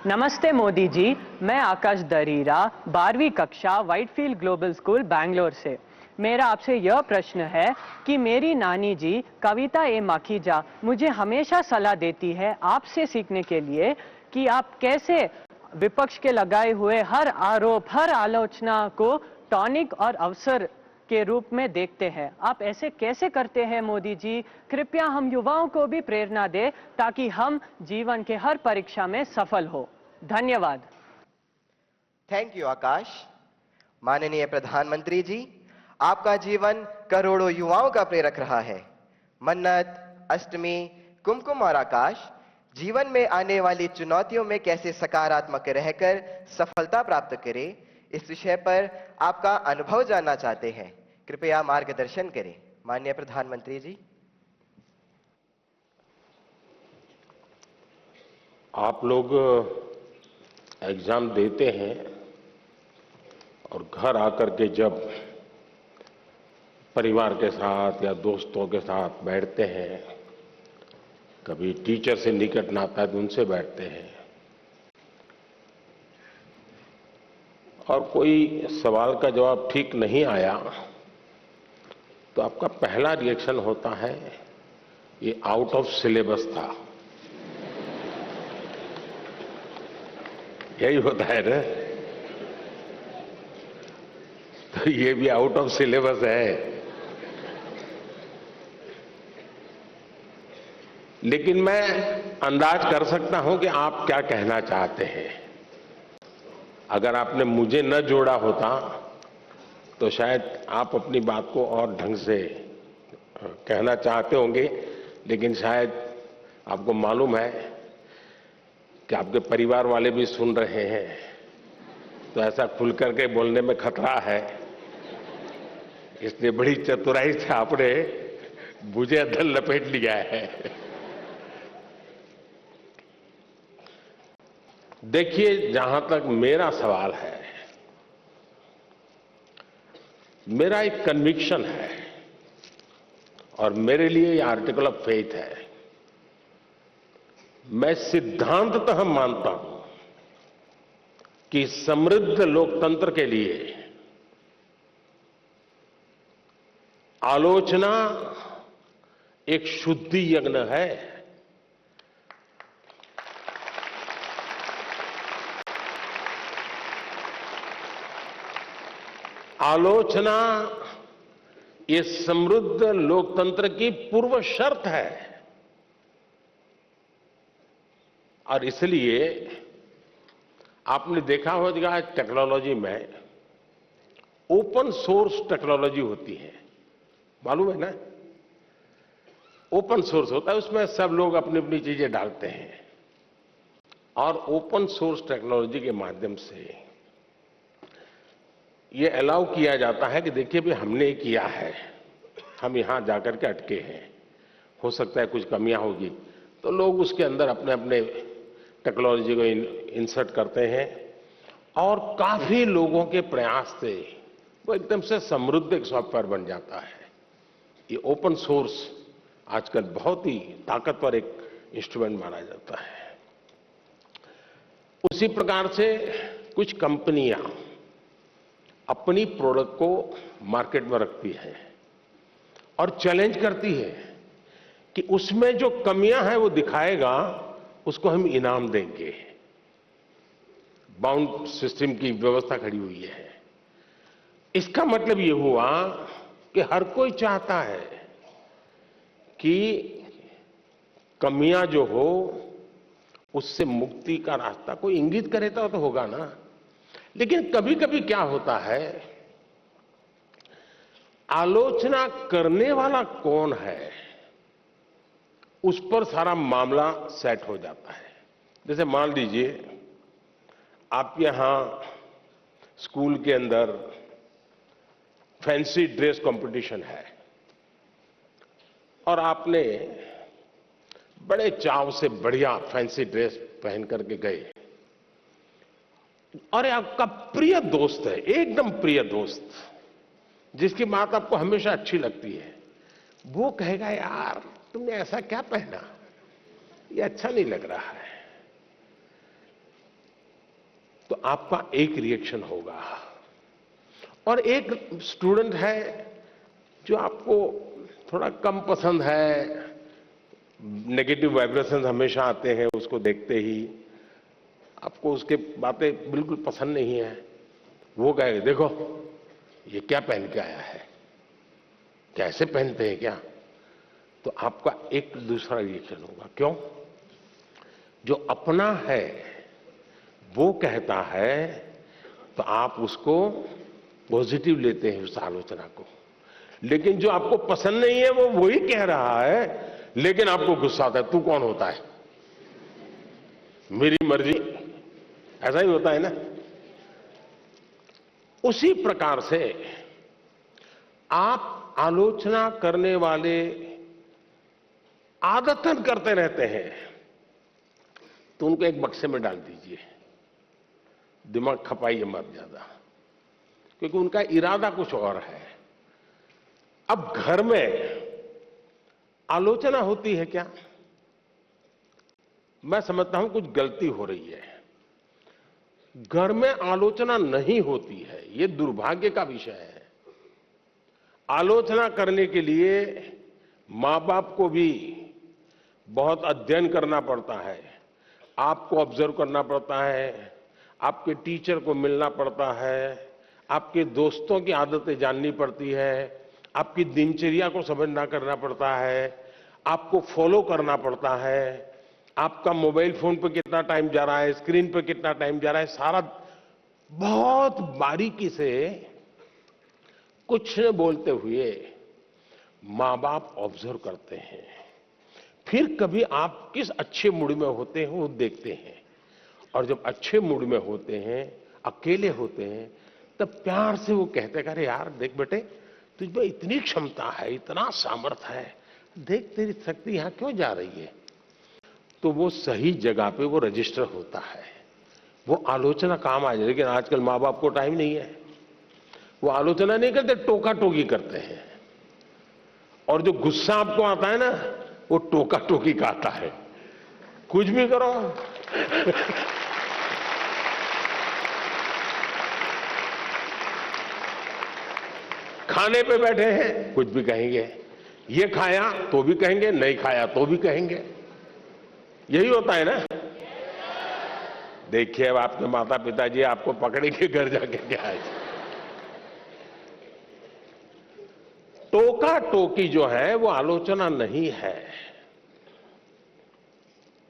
नमस्ते मोदी जी, मैं आकाश दरीरा 12वीं कक्षा व्हाइटफील्ड ग्लोबल स्कूल बैंगलोर से। मेरा आपसे यह प्रश्न है कि मेरी नानी जी कविता ए माखीजा मुझे हमेशा सलाह देती है आपसे सीखने के लिए कि आप कैसे विपक्ष के लगाए हुए हर आरोप, हर आलोचना को टॉनिक और अवसर के रूप में देखते हैं। आप ऐसे कैसे करते हैं मोदी जी? कृपया हम युवाओं को भी प्रेरणा दें ताकि हम जीवन के हर परीक्षा में सफल हो। धन्यवाद। थैंक यू आकाश। माननीय प्रधानमंत्री जी, आपका जीवन करोड़ों युवाओं का प्रेरक रहा है। मन्नत, अष्टमी, कुमकुम और आकाश जीवन में आने वाली चुनौतियों में कैसे सकारात्मक रहकर सफलता प्राप्त करें, इस विषय पर आपका अनुभव जानना चाहते हैं। कृपया मार्गदर्शन करें। माननीय प्रधानमंत्री जी। आप लोग एग्जाम देते हैं और घर आकर के जब परिवार के साथ या दोस्तों के साथ बैठते हैं, कभी टीचर से निकट नाता है तो उनसे बैठते हैं और कोई सवाल का जवाब ठीक नहीं आया तो आपका पहला रिएक्शन होता है ये आउट ऑफ सिलेबस था। यही होता है ना? तो ये भी आउट ऑफ सिलेबस है। लेकिन मैं अंदाज कर सकता हूं कि आप क्या कहना चाहते हैं। अगर आपने मुझे न जोड़ा होता तो शायद आप अपनी बात को और ढंग से कहना चाहते होंगे, लेकिन शायद आपको मालूम है कि आपके परिवार वाले भी सुन रहे हैं, तो ऐसा खुल करके बोलने में खतरा है। इसलिए बड़ी चतुराई से आपने मुझे अंदर लपेट लिया है। देखिए, जहां तक मेरा सवाल है, मेरा एक कन्विक्शन है और मेरे लिए ये आर्टिकल ऑफ फेथ है। मैं सिद्धांततः मानता हूं कि समृद्ध लोकतंत्र के लिए आलोचना एक शुद्धि यज्ञ है। आलोचना ये समृद्ध लोकतंत्र की पूर्व शर्त है और इसलिए आपने देखा होगा टेक्नोलॉजी में ओपन सोर्स टेक्नोलॉजी होती है, मालूम है ना? ओपन सोर्स होता है, उसमें सब लोग अपनी अपनी चीजें डालते हैं और ओपन सोर्स टेक्नोलॉजी के माध्यम से ये अलाउ किया जाता है कि देखिए भी हमने किया है, हम यहां जाकर के अटके हैं, हो सकता है कुछ कमियां होगी, तो लोग उसके अंदर अपने अपने टेक्नोलॉजी को इंसर्ट करते हैं और काफी लोगों के प्रयास से वो एकदम से समृद्ध एक सॉफ्टवेयर बन जाता है। ये ओपन सोर्स आजकल बहुत ही ताकतवर एक इंस्ट्रूमेंट माना जाता है। उसी प्रकार से कुछ कंपनियां अपनी प्रोडक्ट को मार्केट में रखती है और चैलेंज करती है कि उसमें जो कमियां हैं वो दिखाएगा, उसको हम इनाम देंगे। बाउंड सिस्टम की व्यवस्था खड़ी हुई है। इसका मतलब ये हुआ कि हर कोई चाहता है कि कमियां जो हो उससे मुक्ति का रास्ता कोई इंगित करे तो होगा ना। लेकिन कभी कभी क्या होता है, आलोचना करने वाला कौन है उस पर सारा मामला सेट हो जाता है। जैसे मान लीजिए आप यहां स्कूल के अंदर फैंसी ड्रेस कंपटीशन है और आपने बड़े चाव से बढ़िया फैंसी ड्रेस पहन करके गए और आपका प्रिय दोस्त है, एकदम प्रिय दोस्त, जिसकी बात आपको हमेशा अच्छी लगती है, वो कहेगा यार तुमने ऐसा क्या पहना, ये अच्छा नहीं लग रहा है। तो आपका एक रिएक्शन होगा, और एक स्टूडेंट है जो आपको थोड़ा कम पसंद है, नेगेटिव वाइब्रेशंस हमेशा आते हैं उसको देखते ही, आपको उसके बातें बिल्कुल पसंद नहीं है, वो कहेगा देखो ये क्या पहन के आया है, कैसे पहनते हैं क्या, तो आपका एक दूसरा रिएक्शन होगा। क्यों? जो अपना है वो कहता है तो आप उसको पॉजिटिव लेते हैं उस आलोचना को, लेकिन जो आपको पसंद नहीं है वो वही कह रहा है, लेकिन आपको गुस्सा आता है, तू कौन होता है, मेरी मर्जी, ऐसा ही होता है ना। उसी प्रकार से आप आलोचना करने वाले आदतन करते रहते हैं, तो उनको एक बक्से में डाल दीजिए, दिमाग खपाइए मत ज्यादा, क्योंकि उनका इरादा कुछ और है। अब घर में आलोचना होती है क्या? मैं समझता हूं कुछ गलती हो रही है। घर में आलोचना नहीं होती है, यह दुर्भाग्य का विषय है। आलोचना करने के लिए मां बाप को भी बहुत अध्ययन करना पड़ता है, आपको ऑब्जर्व करना पड़ता है, आपके टीचर को मिलना पड़ता है, आपके दोस्तों की आदतें जाननी पड़ती है, आपकी दिनचर्या को समझना करना पड़ता है, आपको फॉलो करना पड़ता है, आपका मोबाइल फोन पे कितना टाइम जा रहा है, स्क्रीन पे कितना टाइम जा रहा है, सारा बहुत बारीकी से कुछ न बोलते हुए मां बाप ऑब्जर्व करते हैं। फिर कभी आप किस अच्छे मूड में होते हैं वो देखते हैं, और जब अच्छे मूड में होते हैं, अकेले होते हैं, तब प्यार से वो कहते हैं, अरे यार देख बेटे, तुझ में इतनी क्षमता है, इतना सामर्थ्य है, देख तेरी शक्ति यहां क्यों जा रही है। तो वो सही जगह पे वो रजिस्टर होता है, वो आलोचना काम आ जाए। लेकिन आजकल माँ बाप को टाइम नहीं है, वो आलोचना नहीं करते, टोका टोकी करते हैं, और जो गुस्सा आपको आता है ना, वो टोका टोकी का आता है, कुछ भी करो। खाने पे बैठे हैं कुछ भी कहेंगे, ये खाया तो भी कहेंगे, नहीं खाया तो भी कहेंगे, यही होता है ना। देखिए अब आपके माता पिताजी आपको पकड़ेंगे घर जाके क्या है। टोका टोकी जो है वो आलोचना नहीं है।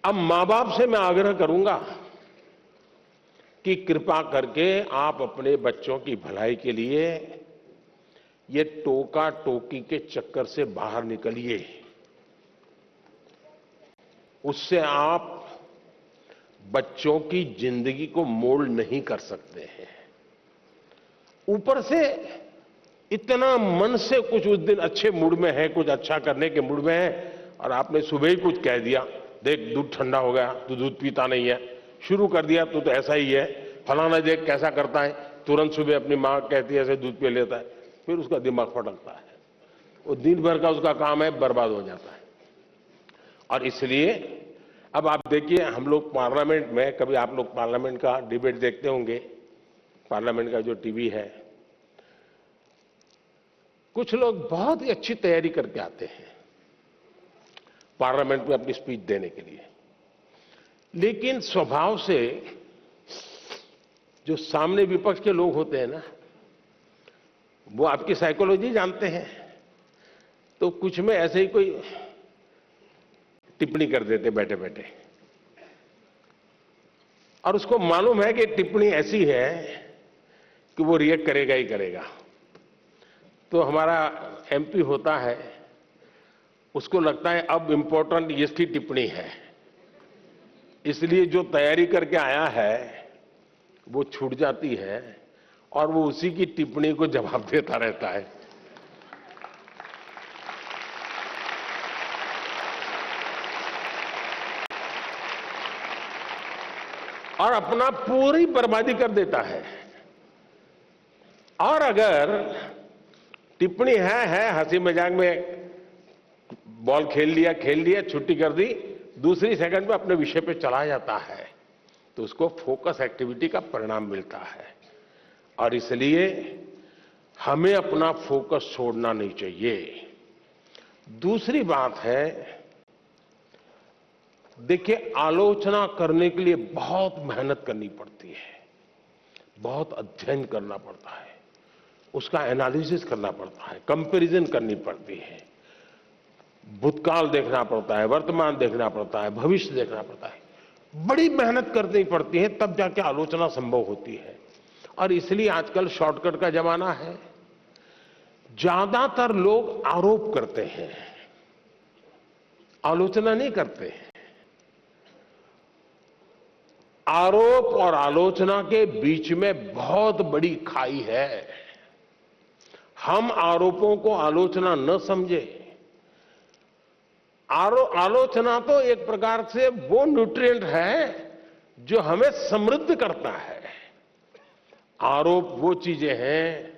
अब मां बाप से मैं आग्रह करूंगा कि कृपा करके आप अपने बच्चों की भलाई के लिए ये टोका टोकी के चक्कर से बाहर निकलिए। उससे आप बच्चों की जिंदगी को मोल्ड नहीं कर सकते हैं। ऊपर से इतना मन से कुछ उस दिन अच्छे मूड में है, कुछ अच्छा करने के मूड में है, और आपने सुबह ही कुछ कह दिया, देख दूध ठंडा हो गया, तू दूध पीता नहीं है, शुरू कर दिया, तू तो ऐसा ही है, फलाना देख कैसा करता है, तुरंत सुबह अपनी मां कहती है ऐसे दूध पी लेता है, फिर उसका दिमाग फटकता है, वो दिन भर का उसका काम है बर्बाद हो जाता है। और इसलिए अब आप देखिए, हम लोग पार्लियामेंट में, कभी आप लोग पार्लियामेंट का डिबेट देखते होंगे, पार्लियामेंट का जो टीवी है, कुछ लोग बहुत ही अच्छी तैयारी करके आते हैं पार्लियामेंट में अपनी स्पीच देने के लिए, लेकिन स्वभाव से जो सामने विपक्ष के लोग होते हैं ना, वो आपकी साइकोलॉजी जानते हैं, तो कुछ में ऐसे ही कोई टिप्पणी कर देते बैठे बैठे, और उसको मालूम है कि टिप्पणी ऐसी है कि वो रिएक्ट करेगा ही करेगा। तो हमारा एमपी होता है, उसको लगता है अब इंपॉर्टेंट इसकी टिप्पणी है, इसलिए जो तैयारी करके आया है वो छूट जाती है, और वो उसी की टिप्पणी को जवाब देता रहता है। और अपना पूरी बर्बादी कर देता है। और अगर टिप्पणी है हंसी मजाक में बॉल खेल लिया, छुट्टी कर दी, दूसरी सेकंड में अपने विषय पे चला जाता है। तो उसको फोकस एक्टिविटी का परिणाम मिलता है। और इसलिए हमें अपना फोकस छोड़ना नहीं चाहिए। दूसरी बात है, देखिए, आलोचना करने के लिए बहुत मेहनत करनी पड़ती है, बहुत अध्ययन करना पड़ता है, उसका एनालिसिस करना पड़ता है, कंपैरिजन करनी पड़ती है, भूतकाल देखना पड़ता है, वर्तमान देखना पड़ता है, भविष्य देखना पड़ता है, बड़ी मेहनत करनी पड़ती है, तब जाके आलोचना संभव होती है। और इसलिए आजकल शॉर्टकट का जमाना है। ज्यादातर लोग आरोप करते हैं, आलोचना नहीं करते हैं। आरोप और आलोचना के बीच में बहुत बड़ी खाई है। हम आरोपों को आलोचना न समझे। आलोचना तो एक प्रकार से वो न्यूट्रिएंट है जो हमें समृद्ध करता है। आरोप वो चीजें हैं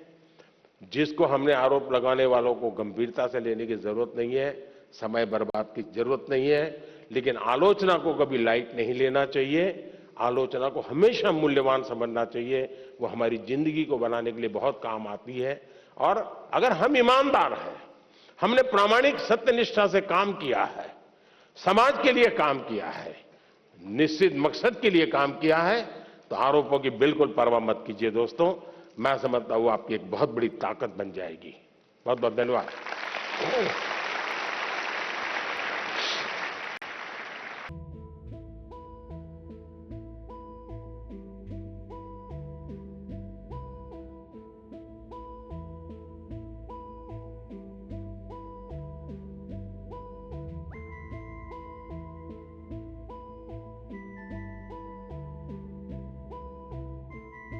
जिसको हमने आरोप लगाने वालों को गंभीरता से लेने की जरूरत नहीं है, समय बर्बाद की जरूरत नहीं है। लेकिन आलोचना को कभी लाइट नहीं लेना चाहिए। आलोचना को हमेशा मूल्यवान समझना चाहिए। वो हमारी जिंदगी को बनाने के लिए बहुत काम आती है। और अगर हम ईमानदार हैं, हमने प्रामाणिक सत्यनिष्ठा से काम किया है, समाज के लिए काम किया है, निश्चित मकसद के लिए काम किया है, तो आरोपों की बिल्कुल परवाह मत कीजिए दोस्तों। मैं समझता हूं आपकी एक बहुत बड़ी ताकत बन जाएगी। बहुत बहुत धन्यवाद।